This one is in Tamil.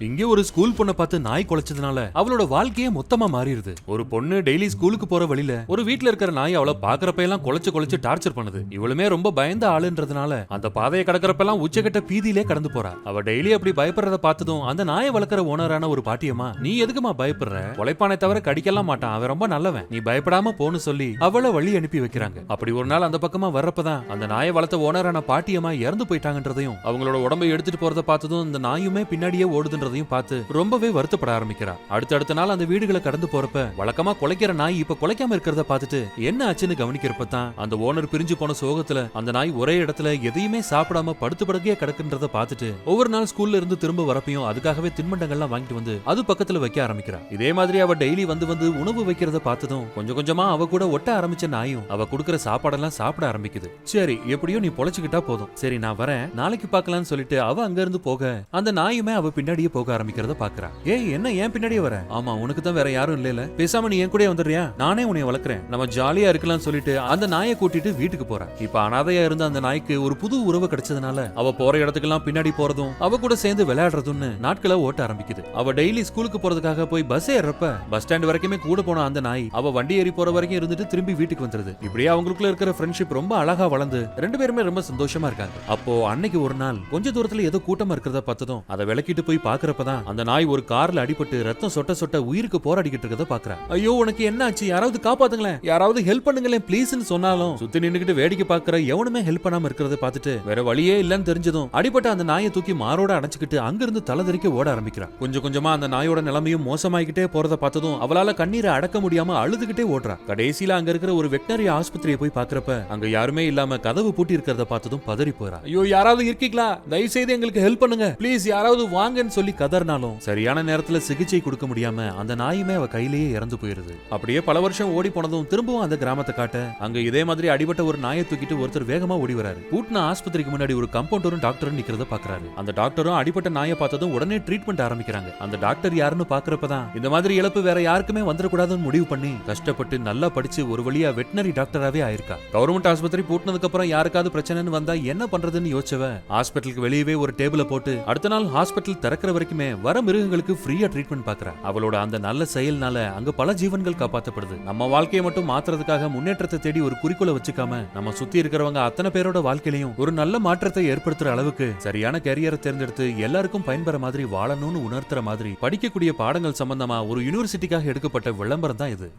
இங்கே ஒரு ஸ்கூல் பொண்ணை பார்த்து நாய் குலைச்சதுனால அவளோட வாழ்க்கையே மொத்தமா மாறிடுது. ஒரு பொண்ணு டெய்லி ஸ்கூலுக்கு போற வழியில ஒரு வீட்ல இருக்கிற நாய் அவளை பாக்குறப்ப எல்லாம் குலைச்சு டார்ச்சர் பண்ணுது. இவளுமே ரொம்ப பயந்த ஆளுன்றதுனால அந்த பாதையை கடக்கிறப்ப எல்லாம் உச்சகட்ட பீதியிலே கடந்து போறா. அவ டெய்லி அப்படி பயப்படுறத பார்த்ததும் அந்த நாயை வளர்க்குற ஓனரான ஒரு பாட்டியம்மா, நீ எதுக்குமா பயப்படுற, கொலைப்பானை தவிர கடிக்கலாம் மாட்டான், அவன் ரொம்ப நல்லவன், நீ பயப்படாம போன்னு சொல்லி அவளை வழி அனுப்பி வைக்கிறாங்க. அப்படி ஒரு நாள் அந்த பக்கமா வர்றப்பதான் அந்த நாயை வளர்த்த ஓனரான பாட்டியம்மா இறந்து போயிட்டாங்கன்றதையும் அவங்களோட உடம்பை எடுத்துட்டு போறத பார்த்ததும் இந்த நாயுமே பின்னாடியே ஓடுதுன்றதையும் பார்த்து ரொம்பவே வருத்தப்பட ஆரம்பிக்கிறா. அடுத்த நாள் அந்த வீடுகளை கடந்து போறப்ப வழக்கமா குலைக்கிற நாய் இப்ப குலைக்காம இருக்கிறத பார்த்துட்டு என்ன ஆச்சுன்னு கவனிக்கிறப்ப தான் அந்த ஓனர் பிரிஞ்சு போன சோகத்துல அந்த நாய் ஒரே இடத்துல எதையுமே சாப்பிடாம படுத்து படுக்கையே கிடக்குன்றத பார்த்துட்டு ஒவ்வொரு நாள் ஸ்கூல்ல இருந்து திரும்ப வரப்பையும் அதுக்காகவே தின்பண்டங்கள்லாம் வாங்கிட்டு வந்து அது பக்கத்துல வைக்க ஆரம்பிக்கிறா. இதே மாதிரி அவ டெய்லி வந்து உணவு வைக்கிறத பார்த்ததும் கொஞ்சம் கொஞ்சமா அவ கூட ஒட்ட ஆரம்பிச்ச நாயும் அவ குடுக்கிற சாப்பாடெல்லாம் சாப்பிட ஆரம்பிக்குது. சரி, எப்படியோ நீ பொழைச்சுக்கிட்டா போதும், சரி நான் வரேன், நாளைக்கு பார்க்கலாம்னு சொல்லிட்டு அவ அங்க இருந்து போக அந்த நாயுமே அவ பின்னாடியே போக ஆரம்பிக்கிறத பாக்குறா. ஏய், என்ன ஏன் பின்னாடியே வர? ஆமா, உனக்கு தான் வேற யாரும் இல்லல, பேசாம நீ என் கூட வந்துடுறியா, நானே உன்னை வளர்க்கறேன், நம்ம ஜாலியா இருக்கலாம்னு சொல்லிட்டு அந்த நாயை கூட்டிட்டு வீட்டுக்கு போறா. இப்ப அனாதையா இருந்த அந்த நாய்க்கு ஒரு புது உறவு கிடைச்சதுனால அவ போற இடத்துக்கெல்லாம் பின்னாடி போறதும் அவ கூட சேர்ந்து விளையாடுறதுன்னு நாட்களை ஓட்ட ஆரம்பிக்குது. அவ டெய்லி ஸ்கூலுக்கு போறதுக்காக போய் பஸ் ஏறப்ப பஸ் ஸ்டாண்ட் வரைக்குமே கூட போன அந்த நாய் அவ வண்டி ஏறி போற வரைக்கும் இருந்துட்டு திரும்பி வீட்டுக்கு வந்துருது. இப்படியே அவங்களுக்குள்ள இருக்கிற ஃப்ரெண்ட்ஷிப் ரொம்ப அழகா வளர்ந்து ரெண்டு பேருமே ரொம்ப சந்தோஷமா இருக்காங்க. அப்போ அன்னைக்கு ஒரு நாள் கொஞ்ச தூரத்துல ஏதோ கூட்டமா இருக்கிறத பார்த்ததும் அதை விளக்கிட்டு போய் பாக்குறப்பதான் அந்த நாய் ஒரு கார்ல அடிபட்டு ரத்தம் சொட்ட சொட்ட உயிருக்கு போராடிக்கிட்டு இருக்கத பாக்குறா. ஐயோ, உனக்கு என்ன ஆச்சு, யாராவது காப்பாத்துங்களேன், யாராவது ஹெல்ப் பண்ணுங்களேன் ப்ளீஸ்னு சொன்னாலும் சுத்தி நின்னுக்கிட்டு வேடிக்கை பாக்குற எவனுமே ஹெல்ப் பண்ணாம இருக்கிறத பார்த்துட்டு வேற வழியே இல்லன்னு தெரிஞ்சதும் அடிபட்ட அந்த நாயை தூக்கி மாரோட அடைச்சுக்கிட்டு அங்கிருந்து தலதறிக்க ஓட ஆரம்பிக்கிறா. கொஞ்சம் கொஞ்சமா அந்த நாயோட நிலைமையும் மோசமாயிக்கிட்டே போறத பார்த்ததும் அவளால கண்ணீரை அடக்க முடியாம அழுதுகிட்டே ஓடுறா. கடைசியில அங்க இருக்கிற ஒரு வெட்டினரி ஆஸ்பத்திரியை போய் பாக்குறப்ப அங்க யாருமே இல்லாம கதவு பூட்டி இருக்கிறத பார்த்ததும் பதறி போறா. ஐயோ, யாராவது இருக்கீங்களா, தயவு செய்து எங்களுக்கு ஹெல்ப் பண்ணுங்க ப்ளீஸ், யாராவது வாங்கன்னு சொல்லி கதறினாலும் சரியான நேரத்துல சிகிச்சை கொடுக்க முடியாம அந்த நாயுமே அவ கையிலேயே இறந்து போயிருது. அப்படியே பல வருஷம் ஓடி போனதும் திரும்பவும் அந்த கிராமத்தை காட்ட அங்க இதே மாதிரி அடிபட்ட ஒரு நாயை தூக்கிட்டு ஒருத்தர் வேகமா ஓடி வராரு. பூட்னா ஆஸ்பத்திரிக்கு முன்னாடி ஒரு கம்பவுண்டரும் டாக்டரும் நிக்கிறத பாக்குறாரு. அந்த டாக்டரும் அடிபட்ட நாயை பார்த்ததும் உடனே ட்ரீட்மெண்ட் ஆரம்பிக்கிறாங்க. அந்த டாக்டர் யாருன்னு பாக்குறப்பதான் இந்த மாதிரி இழப்பு வேற யாருக்குமே வந்துடக்கூடாதுன்னு முடிவு பண்ணி கஷ்டப்பட்டு நல்லா படிச்சு ஒரு வழியா வெட்டினரி டாக்டராவே ஆயிருக்கா. கவர்மெண்ட் ஆஸ்பத்திரி பூட்டினதுக்கு அப்புறம் யாருக்காவது பிரச்சனைன்னு வந்தா என்ன பண்றதுன்னு யோசிச்சவ ஹாஸ்பிட்டலுக்கு வெளியவே ஒரு டேபிள போட்டு அடுத்த நாள் ஹாஸ்பிட்டல் திறக்கிற வரைக்குமே வர மிருகங்களுக்கு ஃப்ரீயா ட்ரீட்மெண்ட் பாக்குறா. அவளோட அந்த நல்ல செயல்னால அங்க பல ஜீவன்கள் காப்பாற்றப்படுது. நம்ம வாழ்க்கையை மட்டும் மாத்துறதுக்காக முன்னேற்றத்தை தேடி ஒரு குறிக்கோளை வச்சுக்காம நம்ம சுத்தி இருக்கிறவங்க அத்தனை பேரோட வாழ்க்கையிலையும் ஒரு நல்ல மாற்றத்தை ஏற்படுத்துற அளவுக்கு சரியான கேரியரை தேர்ந்தெடுத்து எல்லாருக்கும் பயன்பெற மாதிரி வாழணும்னு உணர்த்துற மாதிரி படிக்கக்கூடிய பாடங்கள் சம்பந்தமா ஒரு யூனிவர்சிட்டிக்காக எடுக்கப்பட்ட விளம்பரம் தான் இது.